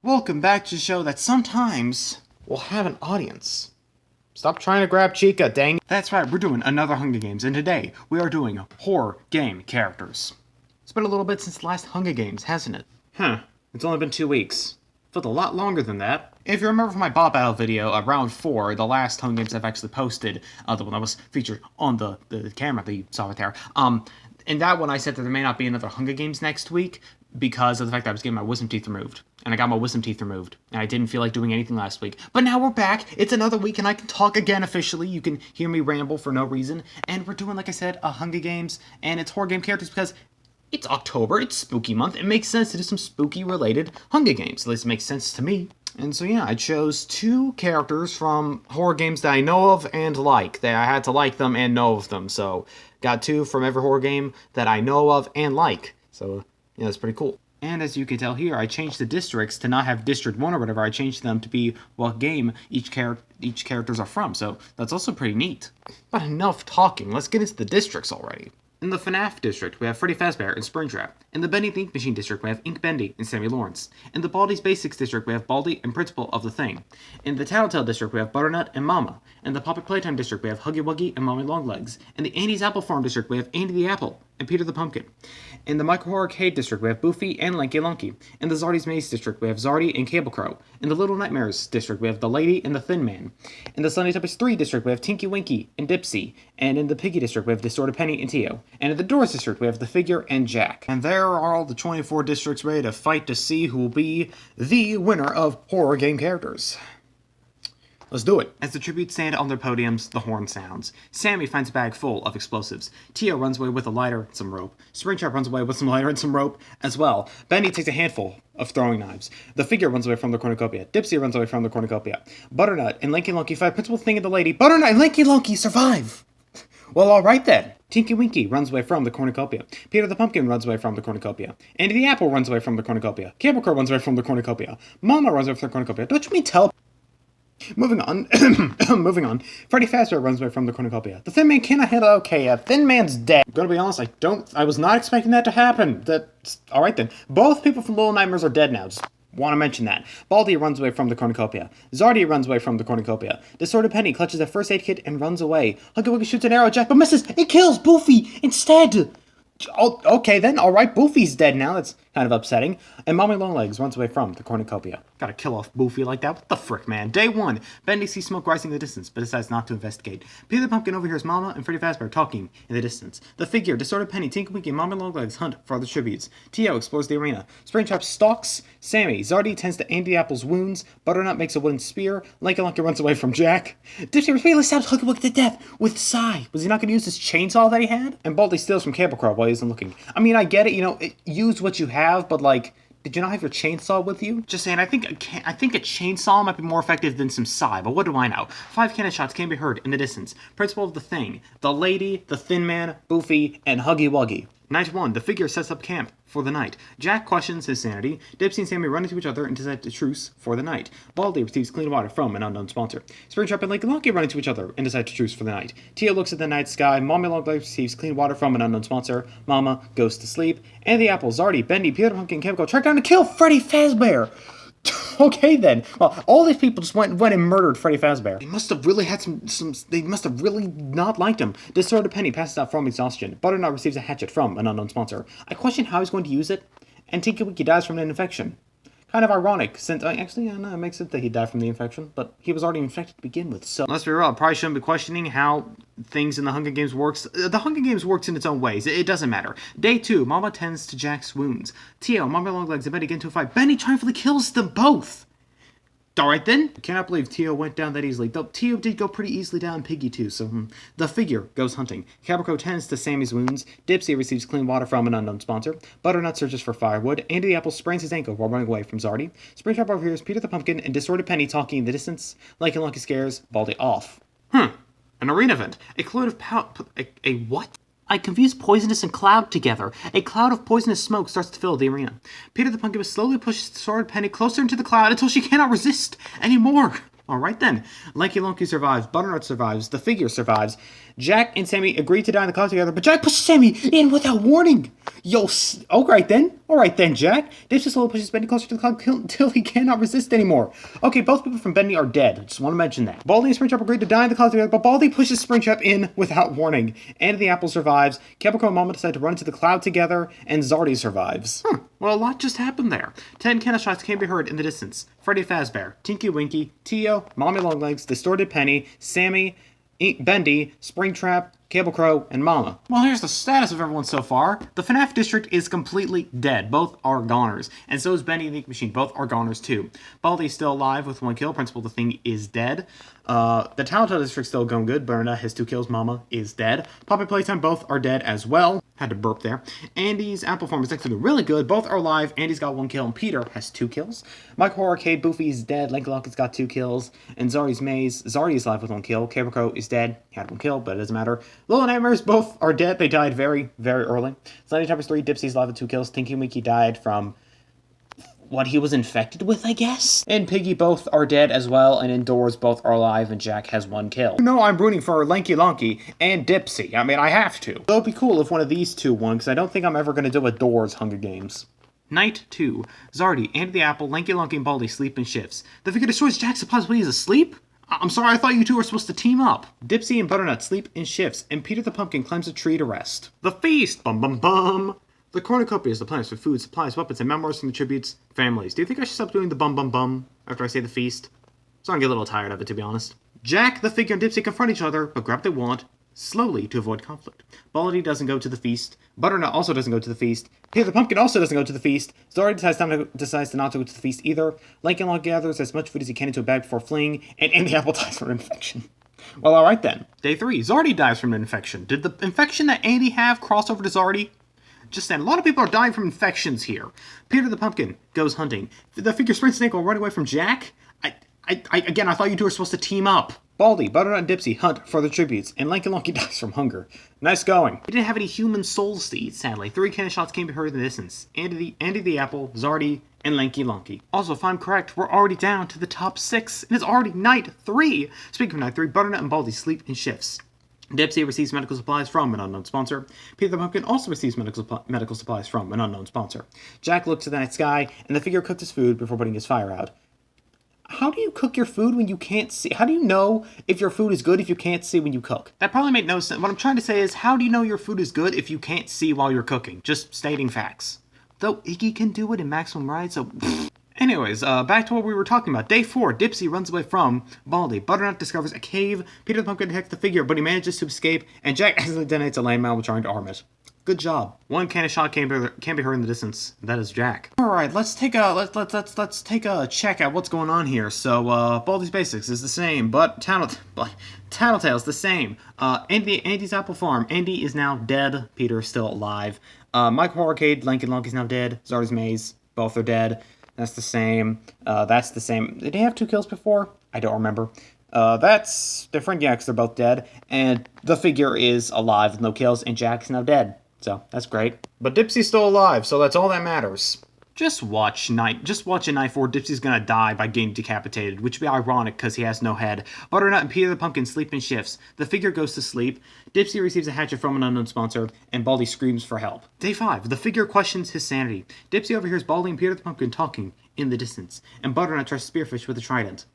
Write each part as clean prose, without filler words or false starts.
Welcome back to the show that sometimes will have an audience. Stop trying to grab Chica, dang. That's right, we're doing another Hunger Games, and today we are doing horror game characters. It's been a little bit since the last Hunger Games, hasn't it? It's only been 2 weeks. Felt a lot longer than that. If you remember from my Bob Battle video, round 4, the last Hunger Games I've actually posted, the one that was featured on the camera that you saw right there, in that one I said that there may not be another Hunger Games next week because of the fact that I was getting my wisdom teeth removed. And I got my wisdom teeth removed. And I didn't feel like doing anything last week. But now we're back. It's another week and I can talk again officially. You can hear me ramble for no reason. And we're doing, like I said, a Hunger Games. And it's horror game characters because it's October. It's spooky month. It makes sense to do some spooky related Hunger Games. At least it makes sense to me. And so yeah, I chose 2 characters from horror games that I know of and like. That I had to like them and know of them. So got 2 from every horror game that I know of and like. So yeah, that's pretty cool. And as you can tell here, I changed the districts to not have District 1 or whatever. I changed them to be what game each characters are from. So that's also pretty neat. But enough talking. Let's get into the districts already. In the FNAF district, we have Freddy Fazbear and Springtrap. In the Bendy the Ink Machine district, we have Ink Bendy and Sammy Lawrence. In the Baldi's Basics district, we have Baldi and Principal of the Thing. In the Tattletale district, we have Butternut and Mama. In the Puppet Playtime district, we have Huggy Wuggy and Mommy Longlegs. In the Andy's Apple Farm district, we have Andy the Apple and Peter the Pumpkin. In the Micro Horror Arcade district, we have Boofy and Lanky Lunky. In the Zardy's Maze district, we have Zardy and Cable Crow. In the Little Nightmares district, we have the Lady and the Thin Man. In the Sunny Tuppence 3 district, we have Tinky Winky and Dipsy. And in the Piggy district, we have Distorted Penny and Tio. And in the Doors district, we have the Figure and Jack. And there are all the 24 districts ready to fight to see who will be the winner of horror game characters. Let's do it. As the tributes stand on their podiums, the horn sounds. Sammy finds a bag full of explosives. Tio runs away with a lighter and some rope. Springtrap runs away with some lighter and some rope as well. Bendy takes a handful of throwing knives. The Figure runs away from the cornucopia. Dipsy runs away from the cornucopia. Butternut and Lanky Lunky fight Principal Thing and the Lady. Butternut and Lanky Lunky survive! Well, alright then. Tinky Winky runs away from the cornucopia. Peter the Pumpkin runs away from the cornucopia. Andy the Apple runs away from the cornucopia. Cable Crow runs away from the cornucopia. Mama runs away from the cornucopia. Don't you mean tell... Moving on. Freddy Fazbear runs away from the cornucopia. The Thin Man cannot handle. Okay, Thin Man's dead. I'm gonna be honest, I was not expecting that to happen. Alright then. Both people from Little Nightmares are dead now. Just want to mention that. Baldi runs away from the cornucopia. Zardy runs away from the cornucopia. Distorted Penny clutches a first aid kit and runs away. Huggy Wuggy shoots an arrow, Jack, but misses and kills Boofy instead. Oh, okay then, alright, Boofy's dead now, that's kind of upsetting. And Mommy Longlegs runs away from the cornucopia. Gotta kill off Boofy like that, what the frick, man? Day 1, Bendy sees smoke rising in the distance, but decides not to investigate. Peter the Pumpkin overhears Mama and Freddy Fazbear talking in the distance. The Figure, Distorted Penny, Tinky Winky, and Mommy Longlegs hunt for other tributes. Tio explores the arena. Springtrap stalks Sammy. Zardy tends to Andy Apple's wounds. Butternut makes a wooden spear. Lanky Lunky runs away from Jack. Dipsy repeatedly stabs Huggy Wuggy to death with Sigh. Was he not going to use his chainsaw that he had? And Baldi steals from Cable Crow while he isn't looking. I mean, I get it, use what you have, but like, did you not have your chainsaw with you? Just saying, I think a chainsaw might be more effective than some Sigh, but what do I know? 5 cannon shots can be heard in the distance. Principal of the Thing, the Lady, the Thin Man, Boofy, and Huggy Wuggy. Night 1, the Figure sets up camp for the night. Jack questions his sanity. Dipsy and Sammy run into each other and decide to truce for the night. Baldi receives clean water from an unknown sponsor. Springtrap and Lanky Lunky run into each other and decide to truce for the night. Tio looks at the night sky. Mommy Longlegs receives clean water from an unknown sponsor. Mama goes to sleep. And the Apple, Zardy, Bendy, Peter the Pumpkin, and Chemical track down to kill Freddy Fazbear. Okay then. Well, all these people just went and murdered Freddy Fazbear. They must have really had they must have really not liked him. Distorted Penny passes out from exhaustion. Butternut receives a hatchet from an unknown sponsor. I question how he's going to use it. And Tinky Winky dies from an infection. Kind of ironic, since, actually, yeah, no, it makes sense that he died from the infection, but he was already infected to begin with, so... Let's be real, I probably shouldn't be questioning how things in the Hunger Games works. The Hunger Games works in its own ways, it doesn't matter. Day 2, Mama tends to Jack's wounds. Tio, Mommy Longlegs, and Bendy get into a fight. Bendy triumphantly kills them both! Alright then. I cannot believe Tio went down that easily. Though Tio did go pretty easily down Piggy too, so The Figure goes hunting. Caprico tends to Sammy's wounds. Dipsy receives clean water from an unknown sponsor. Butternut searches for firewood. Andy the Apple sprains his ankle while running away from Zardy. Springtrap overhears Peter the Pumpkin and Distorted Penny talking in the distance. Lanky Lunky scares Baldi off. An arena event. A cloud of a what? I confuse poisonous and cloud together. A cloud of poisonous smoke starts to fill the arena. Peter the Pumpkin slowly pushes Distorted Penny closer into the cloud until she cannot resist anymore. Alright then. Lanky Lunky survives. Butternut survives. The Figure survives. Jack and Sammy agree to die in the cloud together, but Jack pushes Sammy in without warning. Yo, alright then. Alright then, Jack. Dipsy slowly pushes Bendy closer to the cloud until he cannot resist anymore. Okay, both people from Bendy are dead. Just want to mention that. Baldy and Springtrap agree to die in the cloud together, but Baldy pushes Springtrap in without warning. And the apple survives. Capricorn and Mama decide to run into the cloud together, and Zardy survives. Well, a lot just happened there. 10 cannon shots can be heard in the distance. Freddy Fazbear, Tinky Winky, Tio, Mommy Longlegs, Distorted Penny, Sammy, Bendy, Springtrap, Cable Crow, and Mama. Well, here's the status of everyone so far. The FNAF district is completely dead. Both are goners. And so is Bendy and the Ink Machine. Both are goners too. Baldy's still alive with 1 kill. Principal the Thing is dead. The Tattletale district's still going good. Bernadette has 2 kills. Mama is dead. Poppy Playtime both are dead as well. Had to burp there. Andy's Apple Farm is actually really good. Both are alive. Andy's got 1 kill and Peter has 2 kills. Mike Horror Arcade, Boofy's dead. Lanky Locket's got 2 kills. And Zardy's Maze. Zardy is alive with 1 kill. Cable Crow is dead. He had 1 kill, but it doesn't matter. Little Nightmares both are dead. They died very, very early. Slimy Toppers 3, Dipsy's alive with 2 kills. Tinky Winky died from what he was infected with, I guess? And Piggy both are dead as well, and Indoors both are alive, and Jack has 1 kill. You know I'm rooting for Lanky Lonky and Dipsy. I mean, I have to. So it'd be cool if one of these two won, because I don't think I'm ever going to do a Doors Hunger Games. Night 2. Zardy, Andy the Apple, Lanky Lonky, and Baldy sleep in shifts. The figure destroys Jack's supplies while he's asleep? I'm sorry, I thought you two were supposed to team up. Dipsy and Butternut sleep in shifts, and Peter the Pumpkin climbs a tree to rest. The feast! Bum bum bum! The cornucopia is the plans for food, supplies, weapons, and memoirs from the tributes' families. Do you think I should stop doing the bum bum bum after I say the feast? I'm starting to get a little tired of it, to be honest. Jack, the figure, and Dipsy confront each other, but grab what they want, slowly to avoid conflict. Baldy doesn't go to the feast. Butternut also doesn't go to the feast. Peter the Pumpkin also doesn't go to the feast. Zardy decides to not to go to the feast either. Lanky Long gathers as much food as he can into a bag before fleeing, and Andy Apple dies from an infection. Well, alright then. Day 3. Zardy dies from an infection. Did the infection that Andy have cross over to Zardy? Just saying, a lot of people are dying from infections here. Peter the Pumpkin goes hunting. The figure sprints Snake will run away from Jack? Again, I thought you two were supposed to team up. Baldy, Butternut, and Dipsy hunt for the tributes, and Lanky Lonky dies from hunger. Nice going. He didn't have any human souls to eat, sadly. 3 cannon shots can be heard in the distance. Andy the Apple, Zardy, and Lanky Lonky. Also, if I'm correct, we're already down to the top 6, and it's already night 3. Speaking of night 3, Butternut and Baldy sleep in shifts. Dipsy receives medical supplies from an unknown sponsor. Peter the Pumpkin also receives medical supplies from an unknown sponsor. Jack looks at the night sky, and the figure cooked his food before putting his fire out. How do you cook your food when you can't see? How do you know if your food is good if you can't see when you cook? That probably made no sense. What I'm trying to say is, how do you know your food is good if you can't see while you're cooking? Just stating facts. Though Iggy can do it in Maximum Ride, so... Anyways, back to what we were talking about. Day 4, Dipsy runs away from Baldy. Butternut discovers a cave. Peter the Pumpkin detects the figure, but he manages to escape, and Jack accidentally detonates a landmine while trying to arm it. Good job. 1 cannon shot can be heard in the distance. That is Jack. All right, let's take a check at what's going on here. So, Baldy's Basics is the same, but Tattletale's the same. Andy's Apple Farm. Andy is now dead. Peter is still alive. Mike Horror Arcade, Lanky Lonky's now dead. Zardy's Maze, both are dead. That's the same. That's the same. Did he have 2 kills before? I don't remember. That's different, yeah, because they're both dead. And the figure is alive with no kills, and Jack's now dead. So, that's great. But Dipsy's still alive, so that's all that matters. Just watch in Night 4, Dipsy's gonna die by getting decapitated, which would be ironic because he has no head. Butternut and Peter the Pumpkin sleep in shifts. The figure goes to sleep. Dipsy receives a hatchet from an unknown sponsor, and Baldy screams for help. Day 5, the figure questions his sanity. Dipsy overhears Baldy and Peter the Pumpkin talking in the distance, and Butternut tries to spearfish with a trident.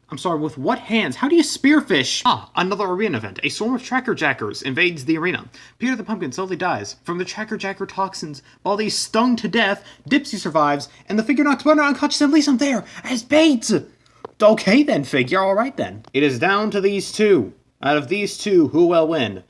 I'm sorry, with what hands? How do you spearfish? Another arena event. A swarm of Tracker Jackers invades the arena. Peter the Pumpkin slowly dies. From the Tracker Jacker toxins, Baldy is stung to death, Dipsy survives, and the figure knocks Butternut unconscious and leaves him there as bait! Okay then, figure, alright then. It is down to these two. Out of these two, who will win?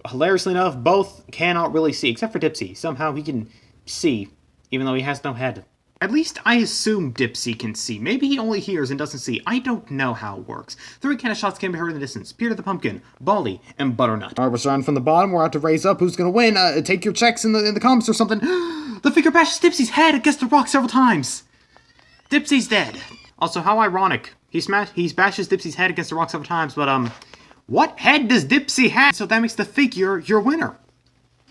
Hilariously enough, both cannot really see, except for Dipsy. Somehow he can see, even though he has no head. At least I assume Dipsy can see. Maybe he only hears and doesn't see. I don't know how it works. 3 cannon shots can be heard in the distance. Peter the Pumpkin, Baldy, and Butternut. Alright, we're starting from the bottom. We're out to raise up. Who's gonna win? Take your checks in the comments or something. The figure bashes Dipsy's head against the rock several times. Dipsy's dead. Also, how ironic. He bashes Dipsy's head against the rock several times, but what head does Dipsy have? So that makes the figure your winner.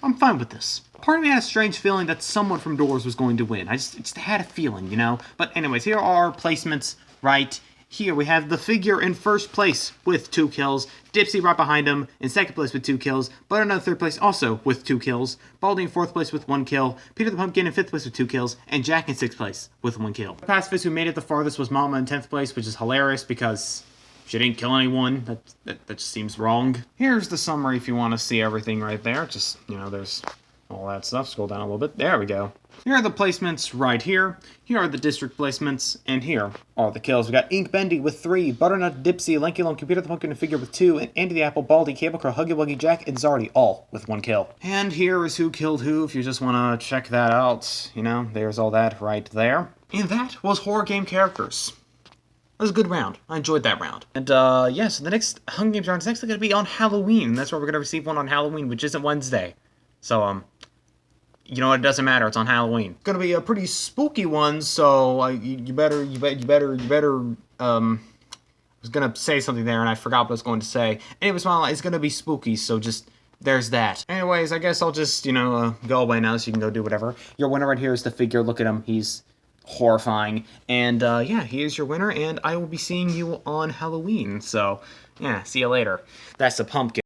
I'm fine with this. Part of me had a strange feeling that someone from Doors was going to win. I just had a feeling, you know? But anyways, here are our placements right Here we have the figure in first place with 2 kills, Dipsy right behind him in second place with 2 kills, Butternut in third place also with 2 kills, Baldy in fourth place with 1 kill, Peter the Pumpkin in fifth place with 2 kills, and Jack in sixth place with 1 kill. The pacifist who made it the farthest was Mama in 10th place, which is hilarious because she didn't kill anyone. That just seems wrong. Here's the summary if you want to see everything right there. Just, you know, there's all that stuff. Scroll down a little bit. There we go. Here are the placements right here. Here are the district placements, and here are the kills. We got Ink Bendy with 3, Butternut, Dipsy, Lanky Lone, Computer the Pumpkin, and Figure with 2, and Andy the Apple, Baldy, Cable Crow, Huggy Wuggy, Jack, and Zardy all with 1 kill. And here is who killed who, if you just want to check that out. You know, there's all that right there. And that was Horror Game Characters. It was a good round. I enjoyed that round. And, yeah, so the next Hunger Games round is actually going to be on Halloween. That's where we're going to receive one on Halloween, which isn't Wednesday. So, you know what? It doesn't matter. It's on Halloween. It's gonna be a pretty spooky one, so you better. I was gonna say something there, and I forgot what I was going to say. Anyways, well, it's gonna be spooky, so just there's that. Anyways, I guess I'll just go away now, so you can go do whatever. Your winner right here is the figure. Look at him. He's horrifying. And yeah, he is your winner, and I will be seeing you on Halloween. So yeah, see you later. That's the pumpkin.